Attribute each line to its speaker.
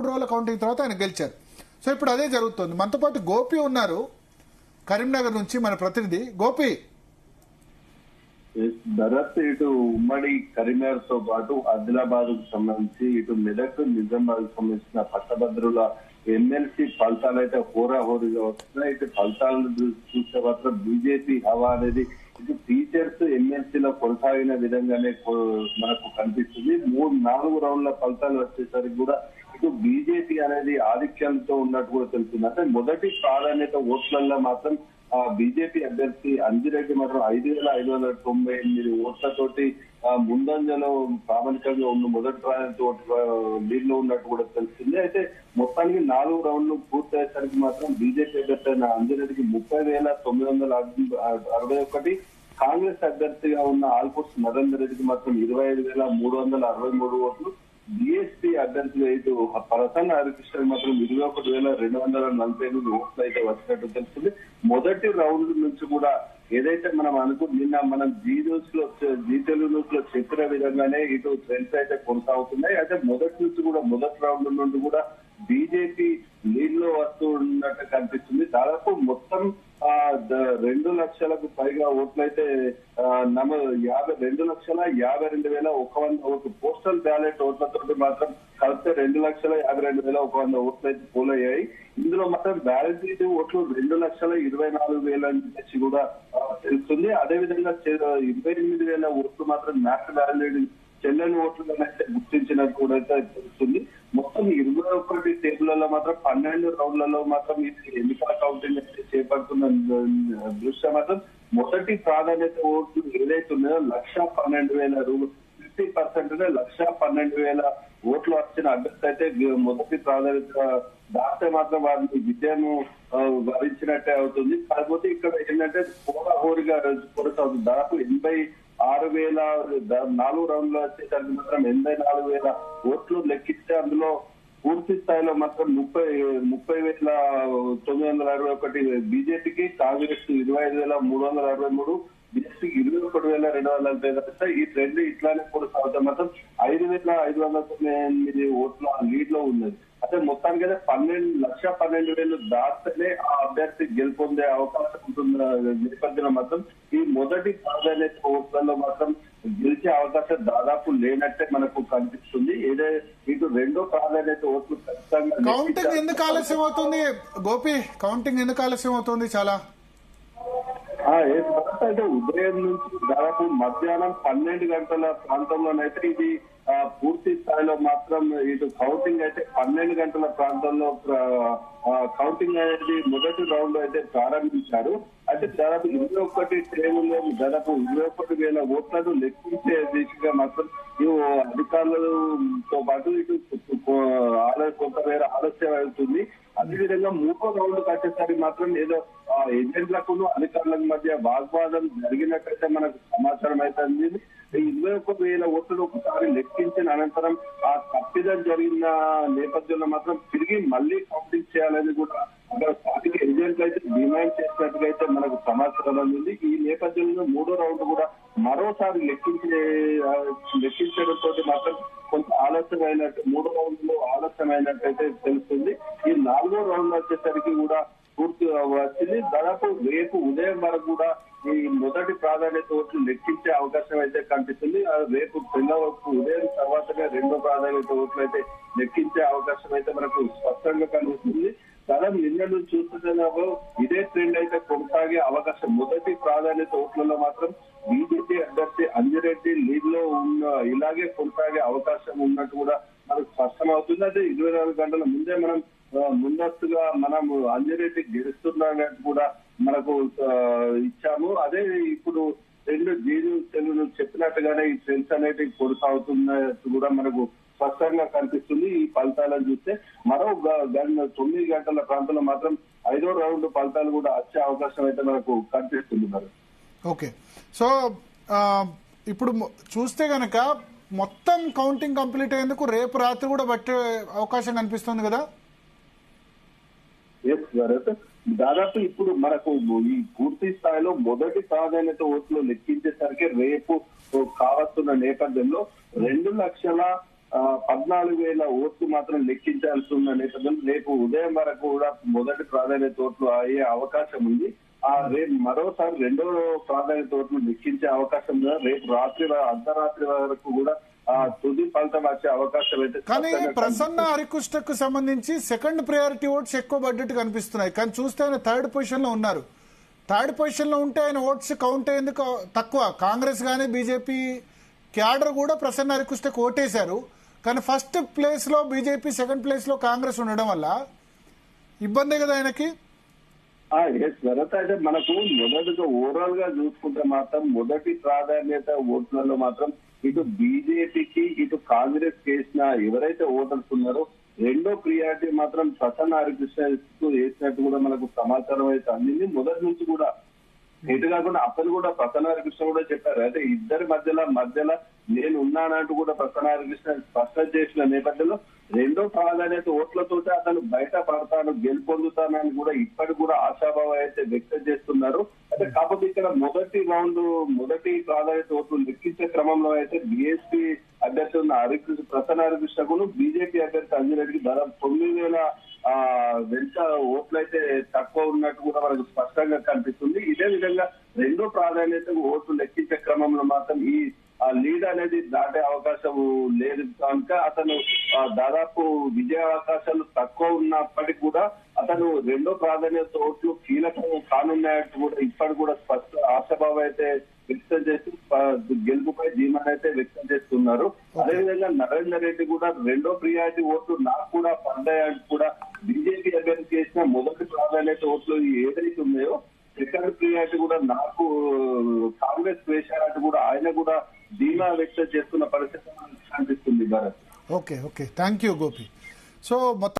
Speaker 1: రోజుల కౌంటింగ్ తర్వాత ఆయన గెలిచారు. సో ఇప్పుడు అదే జరుగుతుంది. మనతో పాటు గోపి ఉన్నారు కరీంనగర్ నుంచి, మన ప్రతినిధి గోపి.
Speaker 2: భరత్, ఇటు ఉమ్మడి కరీంనగర్ తో పాటు ఆదిలాబాద్ కు సంబంధించి ఇటు మెదక్, నిజామాబాద్ కు సంబంధించిన పట్టభద్రుల ఎమ్మెల్సీ ఫలితాలు అయితే హోరాహోరీగా వస్తున్నాయి. ఇటు ఫలితాలను చూస్తే మాత్రం బీజేపీ హవా అనేది ఇటు టీచర్స్ ఎమ్మెల్సీలో కొనసాగిన విధంగానే మనకు కనిపిస్తుంది. 3-4 రౌండ్ల ఫలితాలు వచ్చేసరికి కూడా ఇటు బీజేపీ అనేది ఆధిక్యంతో ఉన్నట్టు కూడా తెలుస్తుంది. అంటే మొదటి ప్రాధాన్యత ఓట్లలో మాత్రం బీజేపీ అభ్యర్థి అంజిరెడ్డి మాత్రం 5,598 ఓట్లతోటి ముందంజలో ప్రామాణికంగా ఉన్న మొదటి ప్రాధాన్యత లీడ్ లో ఉన్నట్టు కూడా తెలుస్తుంది. అయితే మొత్తానికి 4 రౌండ్లు పూర్తయ్యేసరికి మాత్రం బీజేపీ అభ్యర్థి అయిన అంజిరెడ్డికి 30,961, కాంగ్రెస్ అభ్యర్థిగా ఉన్న ఆల్పోర్ట్స్ నరేందర్ రెడ్డికి మాత్రం 25,363 ఓట్లు, బీఎస్పీ అభ్యర్థిగా ఇటు ప్రసన్న హరికృష్ణ మాత్రం 21,248 ఓట్లు అయితే వచ్చినట్టు తెలుస్తుంది. మొదటి రౌండ్ నుంచి కూడా ఏదైతే మనం నిన్న మనం జీ తెలుగు న్యూస్ లో చెప్పిన విధంగానే ఇటు ట్రెండ్స్ అయితే కొనసాగుతున్నాయి. అయితే మొదటి రౌండ్ నుండి కూడా బీజేపీ లీడ్ లో వస్తున్నట్టు కనిపిస్తుంది. దాదాపు మొత్తం 2 లక్షలకు పైగా ఓట్లయితే 2,52,100 ఓట్లు పోస్టల్ బ్యాలెట్ ఓట్లతో మాత్రం కలిపితే 2,52,100 ఓట్లు అయితే పోలయ్యాయి. ఇందులో మాత్రం వ్యాలిడిటీ ఓట్లు 2,24,000 నుంచి కూడా తెలుస్తుంది. అదేవిధంగా 28,000 ఓట్లు మాత్రం మ్యాక్స్ వ్యాలిడిటీ చెల్లని ఓట్లుగా అయితే గుర్తించినట్టు కూడా అయితే తెలుస్తుంది. మొత్తం 21 టేబుల్లలో మాత్రం 12 రౌండ్లలో మాత్రం ఎన్నికల కౌంటింగ్ అయితే చేపడుతున్న దృష్ట్యా మాత్రం మొదటి ప్రాధాన్యత ఓట్లు ఏదైతే ఉన్నాయో 1,12,000 50% 1,12,000 ఓట్లు వచ్చిన అభ్యర్థి అయితే మొదటి ప్రాధాన్యత దాస్తే మాత్రం వారిని విజయం వరించినట్టే అవుతుంది. కాకపోతే ఇక్కడ ఏంటంటే హోరాహోరీగా కొనసాగుతుంది. దాదాపు 86,000 రౌండ్లు వచ్చేసరికి మాత్రం 84,000 ఓట్లు లెక్కిస్తే అందులో పూర్తి స్థాయిలో మాత్రం 30,961 బీజేపీకి, కాంగ్రెస్ 25,363, బీఎస్పీకి 21,245. ఈ ట్రెండ్ ఇట్లానే కొనసాగుతా మాత్రం 5,598 ఓట్ల లీడ్ లో ఉన్నది. అంటే మొత్తానికి అయితే 1,12,000 దాటితేనే ఆ అభ్యర్థి గెలుపొందే అవకాశం ఉంటున్న నేపథ్యంలో మాత్రం ఈ మొదటి ప్రాధాన్యత ఓట్లలో మాత్రం గెలిచే అవకాశం దాదాపు లేనట్టే మనకు కనిపిస్తుంది. ఇటు రెండో ప్రాధాన్యత ఓట్లు ఖచ్చితంగా.
Speaker 1: కౌంటింగ్ ఎందుకు ఆలస్యం అవుతుంది గోపి? కౌంటింగ్ ఎందుకు ఆలస్యం అవుతుంది? చాలా
Speaker 2: అయితే ఉదయం నుంచి దాదాపు మధ్యాహ్నం 12 గంటల ప్రాంతంలోనైతే ఇది పూర్తి స్థాయిలో మాత్రం ఇటు కౌంటింగ్ అయితే 12 గంటల ప్రాంతంలో కౌంటింగ్ అనేది మొదటి రౌండ్ అయితే ప్రారంభించారు. అయితే దాదాపు 21 టేబుల్లో దాదాపు 21,000 ఓట్లను లెక్కించే దిశగా మాత్రం అధికారులతో పాటు ఇటు కొంతమేర ఆలస్యం అవుతుంది. అదేవిధంగా 3వ రౌండ్ వచ్చేసరికి మాత్రం ఏదో ఏజెంట్లకు అధికారులకు మధ్య వాగ్వాదం జరిగినట్టయితే మనకు సమాచారం అయితే అందింది. 21,000 ఓట్లను ఒకసారి లెక్కించిన అనంతరం ఆ తప్పిదం జరిగిన నేపథ్యంలో మాత్రం తిరిగి మళ్ళీ కౌంటింగ్ చేయాలని కూడా అక్కడ స్థానిక ఏజెంట్లు అయితే డిమాండ్ చేసినట్టుగా అయితే మనకు సమాచారం అందింది. ఈ నేపథ్యంలో 3వ రౌండ్ కూడా మరోసారి లెక్కించడంతో మాత్రం కొంత ఆలస్యమైనట్టు 3వ రౌండ్ లో ఆలస్యమైనట్టయితే తెలుస్తుంది. ఈ 4వ రౌండ్ వచ్చేసరికి కూడా పూర్తి వచ్చింది. దాదాపు రేపు ఉదయం వరకు కూడా ఈ మొదటి ప్రాధాన్యత ఓట్లు లెక్కించే అవకాశం అయితే కనిపిస్తుంది. రేపు ఉదయం తర్వాతనే రెండో ప్రాధాన్యత ఓట్లు అయితే లెక్కించే అవకాశం అయితే మనకు స్పష్టంగా కనిపిస్తుంది. దాదాపు నిన్న నుంచి చూస్తున్నాము ఇదే ట్రెండ్ అయితే కొనసాగే అవకాశం. మొదటి ప్రాధాన్యత ఓట్లలో మాత్రం బీజేపీ అభ్యర్థి అంజిరెడ్డి లీడ్ లో ఇలాగే కొనసాగే అవకాశం ఉన్నట్టు కూడా మనకు స్పష్టమవుతుంది. అయితే 24 గంటల ముందే మనం ముందస్తుగా మనం అంజిరెడ్డి గెలుస్తున్నట్టు కూడా మనకు ఇచ్చాము. అదే ఇప్పుడు 2 తెలుగు చెప్పినట్టుగానే ఈ ట్రెండ్స్ అనేటివి కొనసాగుతున్నట్టు కూడా మనకు స్పష్టంగా కనిపిస్తుంది. ఈ ఫలితాలను చూస్తే మరో 9 గంటల ప్రాంతంలో మాత్రం 5వ రౌండ్ ఫలితాలు కూడా వచ్చే అవకాశం అయితే మనకు కనిపిస్తుంది. మరి
Speaker 1: ఓకే, సో ఇప్పుడు చూస్తే గనక మొత్తం కౌంటింగ్ కంప్లీట్ అయ్యేందుకు రేపు రాత్రి కూడా పట్టే అవకాశం కనిపిస్తుంది కదా?
Speaker 2: దాదాపు ఇప్పుడు మనకు ఈ పూర్తి స్థాయిలో మొదటి ప్రాధాన్యత ఓట్లు లెక్కించేసరికి రేపు కావస్తున్న నేపథ్యంలో 2,00,000 14,000 ఓట్లు మాత్రం లెక్కించాల్సి ఉన్న నేపథ్యంలో రేపు ఉదయం వరకు కూడా మొదటి ప్రాధాన్యత ఓట్లు అయ్యే అవకాశం ఉంది. రేపు మరోసారి రెండో ప్రాధాన్యత ఓట్లు లెక్కించే అవకాశం ఉంది. రేపు అర్ధరాత్రి వరకు కూడా తుది ఫలితం వచ్చే అవకాశం అయితే.
Speaker 1: కానీ ప్రసన్న హరికృష్ణకు సంబంధించి సెకండ్ ప్రయారిటీ ఓట్స్ ఎక్కువ పడ్డట్టు కనిపిస్తున్నాయి. కానీ చూస్తే ఆయన థర్డ్ పొజిషన్ లో ఉన్నారు. థర్డ్ పొజిషన్ లో ఉంటే ఆయన ఓట్స్ కౌంట్ అయ్యేందుకు తక్కువ. కాంగ్రెస్ గానీ బీజేపీ క్యాడర్ కూడా ప్రసన్న హరికృష్ణకు ఓటేశారు. కానీ ఫస్ట్ ప్లేస్ లో బీజేపీ, సెకండ్ ప్లేస్ లో కాంగ్రెస్ ఉండడం వల్ల ఇబ్బంది కదా ఆయనకి.
Speaker 2: భరత్, అయితే మనకు మొదటిగా ఓవరాల్ గా చూసుకుంటే మాత్రం మొదటి ప్రాధాన్యత ఓట్లలో మాత్రం ఇటు బీజేపీకి ఇటు కాంగ్రెస్ చేసిన ఎవరైతే ఓటర్స్ ఉన్నారో రెండో ప్రియారిటీ మాత్రం ప్రసన్న హరికృష్ణ వేసినట్టు కూడా మనకు సమాచారం అయితే అందింది. మొదటి నుంచి కూడా ఇటు కాకుండా అతను కూడా ప్రసన్న హరికృష్ణ కూడా చెప్పారు. అయితే ఇద్దరి మధ్యలో నేను ఉన్నానంటూ కూడా ప్రసన్న హరికృష్ణ స్పష్టం చేసిన నేపథ్యంలో రెండో ప్రాధాన్యత ఓట్లతోటి అతను బయట పడతాను, గెలుపొందుతానని కూడా ఇప్పటికి కూడా ఆశాభావం అయితే వ్యక్తం చేస్తున్నారు. అయితే కాకపోతే ఇక్కడ మొదటి ప్రాధాన్యత ఓట్లు లెక్కించే క్రమంలో అయితే బీఎస్పీ అభ్యర్థి ఉన్న ప్రసన్న హరికృష్ణకు బీజేపీ అభ్యర్థి అంజరెడ్డికి దాదాపు 9,000 వెనుక ఓట్లయితే తక్కువ ఉన్నట్టు కూడా మనకు స్పష్టంగా కనిపిస్తుంది. ఇదే విధంగా రెండో ప్రాధాన్యత ఓట్లు లెక్కించే క్రమంలో మాత్రం ఈ లీడ్ అనేది దాటే అవకాశం లేదు కనుక అతను దాదాపు విజయ అవకాశాలు తక్కువ ఉన్నప్పటికీ కూడా అతను రెండో ప్రాధాన్యత ఓట్లు కీలకం కానున్నాయంటూ కూడా ఇప్పటికి కూడా స్పష్ట ఆశాభావం అయితే వ్యక్తం చేసి గెలుపుపై ధీమాన్ని అయితే వ్యక్తం చేస్తున్నారు. అదేవిధంగా నరేందర్ రెడ్డి కూడా రెండో ప్రియారిటీ ఓట్లు నాకు కూడా పడ్డాయంటూ కూడా బీజేపీ అభ్యర్థి చేసిన మొదటి ప్రాధాన్యత ఓట్లు ఏదైతే ఉన్నాయో సెకండ్ ప్రియారిటీ కూడా నాకు కాంగ్రెస్ వేశారంటూ కూడా ఆయన కూడా ధీమా వ్యక్తం చేస్తున్న పరిస్థితి కనిపిస్తుంది. Bharat.
Speaker 1: Okay, thank you Gopi. So మొత్తం